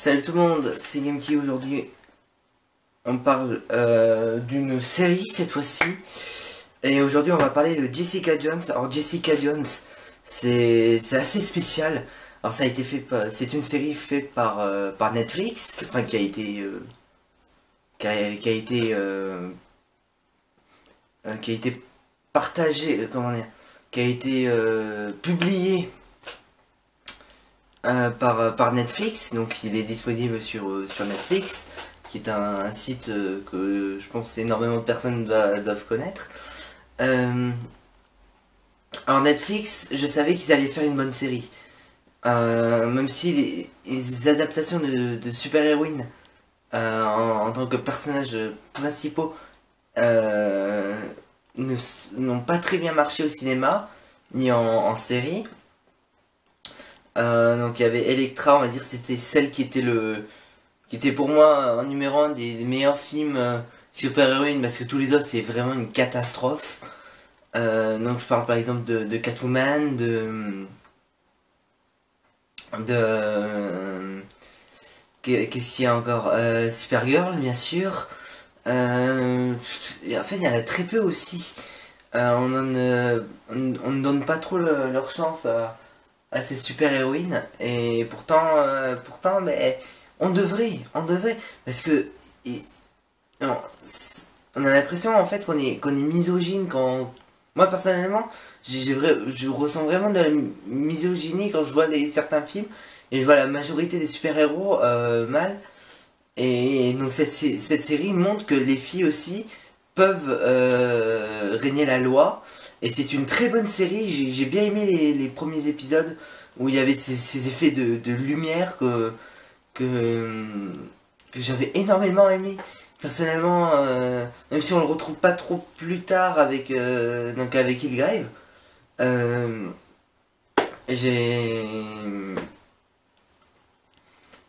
Salut tout le monde, c'est Gameki. Aujourd'hui on parle d'une série cette fois-ci. Et aujourd'hui on va parler de Jessica Jones. Alors Jessica Jones, c'est assez spécial. Alors ça a été fait c'est une série faite par Netflix, enfin qui a été qui a été partagée, comment dire, qui a été publiée par Netflix. Donc il est disponible sur Netflix, qui est un site que je pense énormément de personnes doivent connaître. Alors Netflix, je savais qu'ils allaient faire une bonne série. Même si les adaptations de super-héroïnes en tant que personnages principaux n'ont pas très bien marché au cinéma, ni en série. Donc il y avait Elektra, on va dire, c'était celle qui était pour moi en numéro 1 des meilleurs films super-héroïnes, parce que tous les autres c'est vraiment une catastrophe. Donc je parle par exemple de Catwoman, qu'est-ce qu'il y a encore, Supergirl bien sûr. Et en fait il y en a très peu aussi. On ne donne pas trop leur chance à ces super-héroïnes, et pourtant mais on devrait, parce que on, on a l'impression en fait qu'on est misogyne quand moi personnellement je ressens vraiment de la misogynie quand je vois certains films et je vois la majorité des super-héros mal. Et donc cette série montre que les filles aussi peuvent régner la loi. Et c'est une très bonne série. J'ai bien aimé les premiers épisodes où il y avait ces effets de lumière que j'avais énormément aimé. Personnellement, même si on le retrouve pas trop plus tard donc avec Hillgrave, euh, j'ai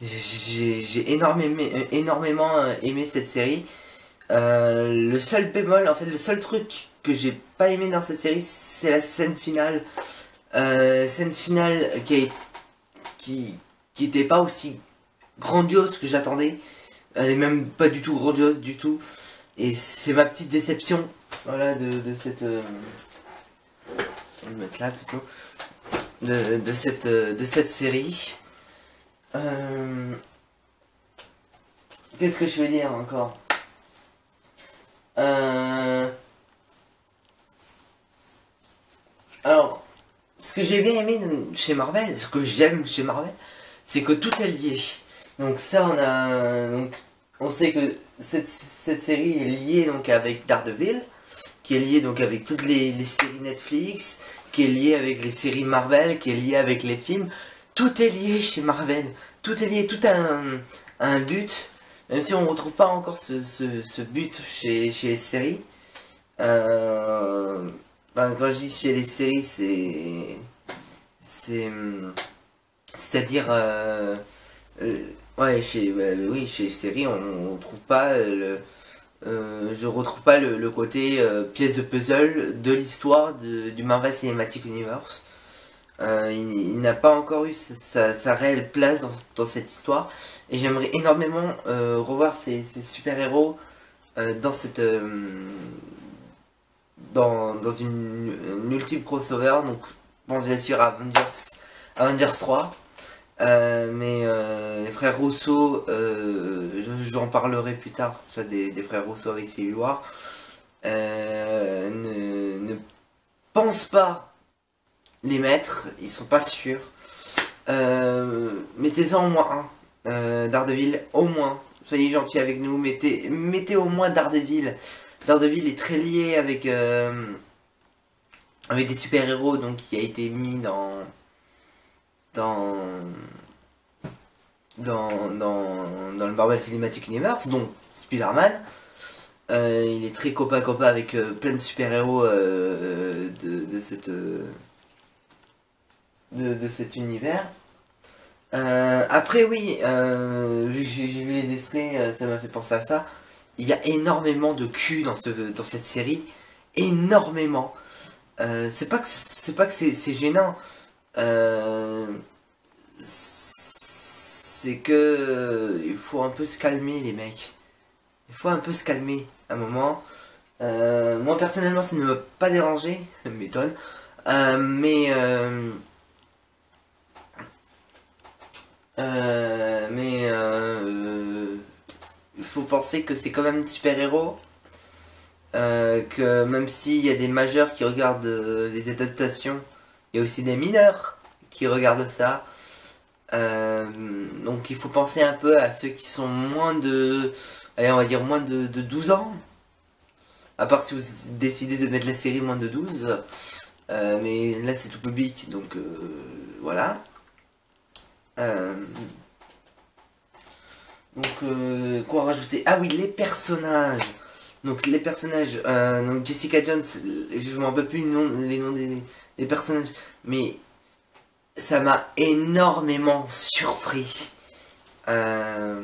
j'ai énormément aimé cette série. Le seul bémol, en fait, le seul truc que j'ai pas aimé dans cette série, c'est la scène finale. Scène finale qui était pas aussi grandiose que j'attendais. Elle est même pas du tout grandiose du tout. Et c'est ma petite déception, voilà, de cette... je vais le mettre là plutôt. De cette série. Qu'est-ce que je vais dire encore? Alors, ce que j'ai bien aimé chez Marvel, ce que j'aime chez Marvel, c'est que tout est lié. Donc ça, on sait que cette série est liée donc avec Daredevil, qui est liée donc avec toutes les séries Netflix, qui est liée avec les séries Marvel, qui est liée avec les films. Tout est lié chez Marvel. Tout est lié, tout a un but. Même si on ne retrouve pas encore ce but chez les séries. Quand je dis chez les séries, c'est-à-dire ouais, oui, chez les séries, on trouve pas je retrouve pas le côté pièce de puzzle de l'histoire du Marvel Cinematic Universe. Il n'a pas encore eu sa réelle place dans cette histoire, et j'aimerais énormément revoir ces super-héros dans dans une ultime crossover. Donc je pense bien sûr à Avengers 3. Les frères Rousseau, j'en parlerai plus tard, ça, des frères Rousseau avec Civil War. Ne pense pas les mettre, ils sont pas sûrs. Mettez-en au moins un. Daredevil, au moins. Soyez gentils avec nous, mettez au moins Daredevil. Daredevil est très lié avec des super-héros, donc qui a été mis dans, dans le Marvel Cinematic Universe, dont Spider-Man. Il est très copain avec plein de super-héros de cet univers. Après oui, vu que j'ai vu les extraits, ça m'a fait penser à ça. Il y a énormément de cul dans cette série, énormément. C'est pas que c'est gênant. c'est que il faut un peu se calmer les mecs. Il faut un peu se calmer un moment. Moi personnellement ça ne m'a pas dérangé, m'étonne. Il faut penser que c'est quand même super-héros. Que même s'il y a des majeurs qui regardent les adaptations, il y a aussi des mineurs qui regardent ça. Donc il faut penser un peu à ceux qui sont moins de... Allez, on va dire moins de 12 ans. À part si vous décidez de mettre la série moins de 12. Mais là c'est tout public, donc voilà. Quoi rajouter? Ah oui, les personnages. Donc les personnages, donc Jessica Jones, je m'en rappelle plus les noms des personnages, mais ça m'a énormément surpris. Ça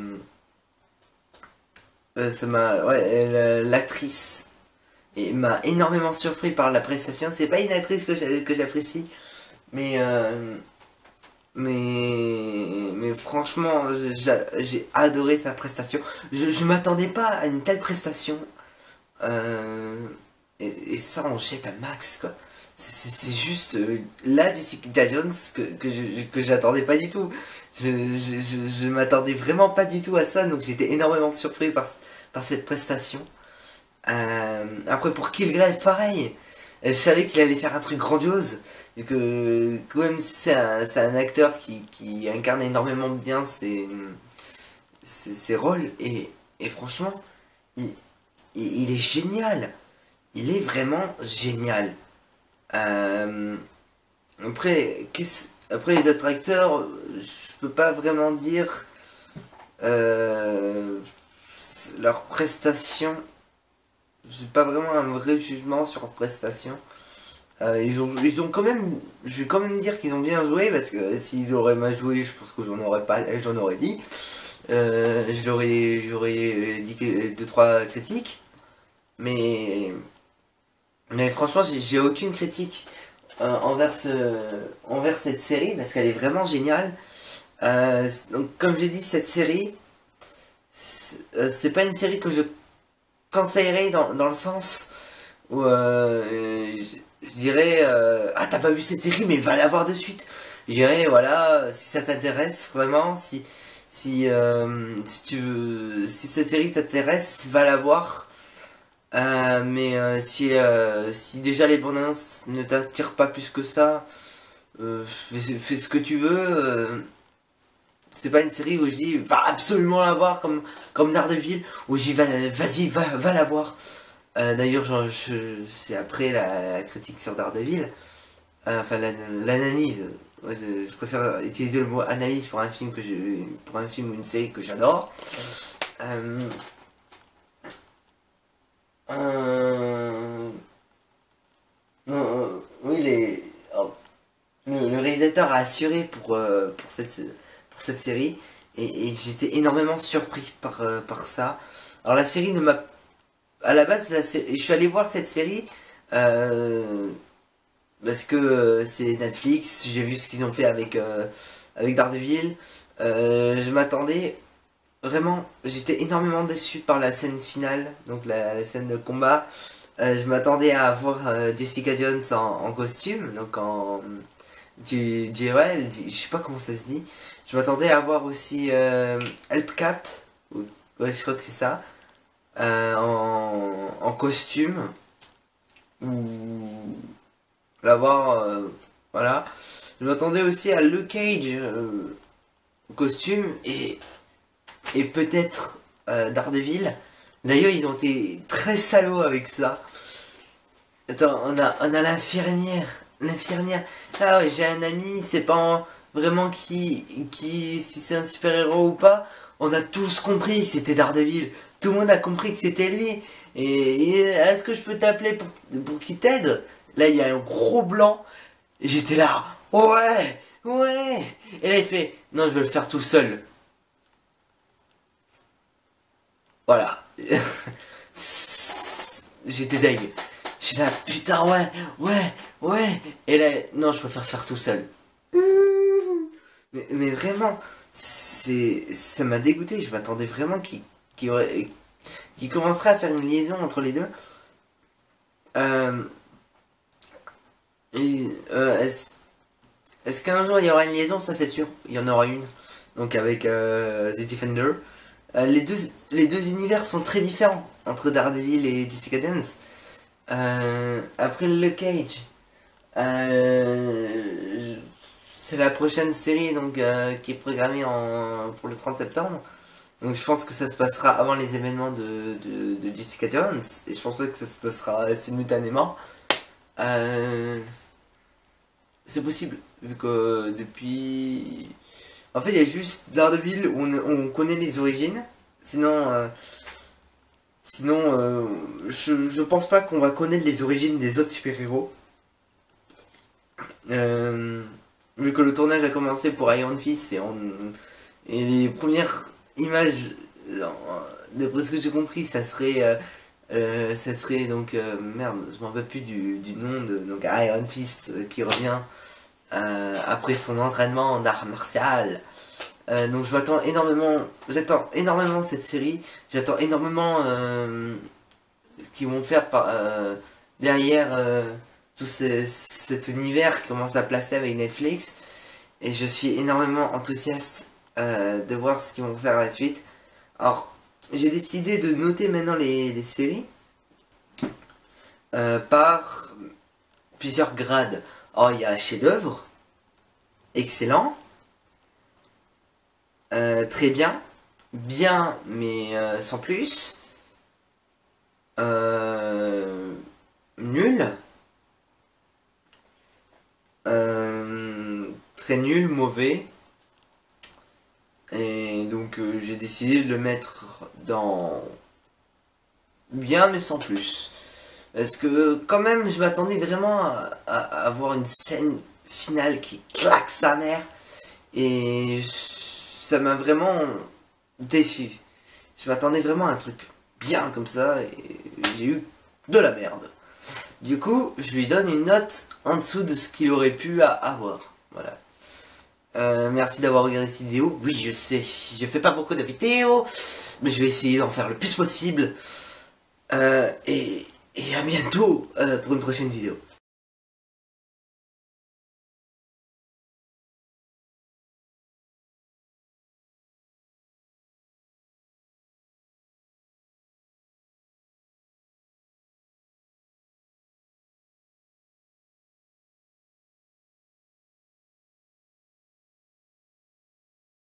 m'a, ouais, l'actrice m'a énormément surpris par la prestation. C'est pas une actrice que j'apprécie, mais mais franchement, j'ai adoré sa prestation. Je m'attendais pas à une telle prestation. Et ça, on jette à max, quoi. C'est juste là, Jessica Jones, que j'attendais pas du tout. Je m'attendais vraiment pas du tout à ça, donc j'étais énormément surpris par cette prestation. Après, pour Kilgrave, pareil. Je savais qu'il allait faire un truc grandiose. Et que, quand même, c'est un acteur qui incarne énormément bien ses rôles. Et franchement, il est génial. Il est vraiment génial. Après, après les autres acteurs, je peux pas vraiment dire leur prestation. J'ai pas vraiment un vrai jugement sur leur prestation. Ils ont quand même, je vais quand même dire qu'ils ont bien joué parce que s'ils auraient mal joué, je pense que j'en aurais dit. J'aurais dit deux trois critiques, mais franchement j'ai aucune critique envers cette série parce qu'elle est vraiment géniale. Donc comme j'ai dit, cette série c'est pas une série que je conseillerais dans le sens où je dirais ah, t'as pas vu cette série mais va la voir de suite. Je dirais voilà, si ça t'intéresse vraiment, si cette série t'intéresse, va la voir. Si déjà les bandes annonces ne t'attirent pas plus que ça, fais ce que tu veux. C'est pas une série où je dis va absolument la voir comme Daredevil, où j'y vas-y, va la voir. D'ailleurs, c'est après la critique sur Daredevil, enfin l'analyse. Ouais, je préfère utiliser le mot analyse pour un film ou une série que j'adore. Oui, le réalisateur a assuré pour cette série et j'étais énormément surpris par ça. Alors la série ne m'a... À la base, je suis allé voir cette série parce que c'est Netflix, j'ai vu ce qu'ils ont fait avec Daredevil. Je m'attendais... Vraiment, j'étais énormément déçu par la scène finale, donc la scène de combat. Je m'attendais à voir Jessica Jones en costume, donc en... je sais pas comment ça se dit. Je m'attendais à voir aussi Helpcat, ouais, je crois que c'est ça, en costume, ou l'avoir, voilà. Je m'attendais aussi à Luke Cage en costume et peut-être Daredevil. D'ailleurs, ils ont été très salauds avec ça. Attends, on a l'infirmière. L'infirmière. Ah ouais, j'ai un ami, c'est pas vraiment si c'est un super-héros ou pas. On a tous compris que c'était Daredevil. Tout le monde a compris que c'était lui. Et est-ce que je peux t'appeler pour qu'il t'aide? Là, il y a un gros blanc. Et j'étais là. Ouais, ouais. Et là, il fait, non, je vais le faire tout seul. Voilà. J'étais deg. J'étais là, putain, ouais. Et là, non, je préfère faire tout seul. Mais vraiment, ça m'a dégoûté. Je m'attendais vraiment qu'il commencerait à faire une liaison entre les deux. Euh, est-ce qu'un jour il y aura une liaison? Ça c'est sûr, il y en aura une. Donc avec The Defender. Les deux univers sont très différents entre Daredevil et Jessica Jones. Après Luke Cage, c'est la prochaine série donc qui est programmée pour le 30 septembre. Donc je pense que ça se passera avant les événements de Jessica Jones. Et je pense que ça se passera simultanément. C'est possible, vu que depuis... En fait, il y a juste Daredevil où on connaît les origines. Sinon, je pense pas qu'on va connaître les origines des autres super-héros. Vu que le tournage a commencé pour Iron Fist et les premières images, d'après ce que j'ai compris, ça serait donc merde, je m'en rappelle plus du nom de donc Iron Fist qui revient après son entraînement d'art martial. Donc j'attends énormément cette série, j'attends énormément ce qu'ils vont faire derrière tout cet univers qui commence à placer avec Netflix, et je suis énormément enthousiaste de voir ce qu'ils vont faire à la suite. Alors j'ai décidé de noter maintenant les séries par plusieurs grades. Alors il y a chef-d'œuvre, excellent, très bien, bien mais sans plus, nul, très nul, mauvais. Et donc j'ai décidé de le mettre dans bien mais sans plus. Parce que quand même je m'attendais vraiment à avoir une scène finale qui claque sa mère. Et ça m'a vraiment déçu. Je m'attendais vraiment à un truc bien comme ça et j'ai eu de la merde. Du coup, je lui donne une note en dessous de ce qu'il aurait pu avoir. Voilà. Merci d'avoir regardé cette vidéo. Oui, je sais, je fais pas beaucoup de vidéos, mais je vais essayer d'en faire le plus possible. Et à bientôt pour une prochaine vidéo.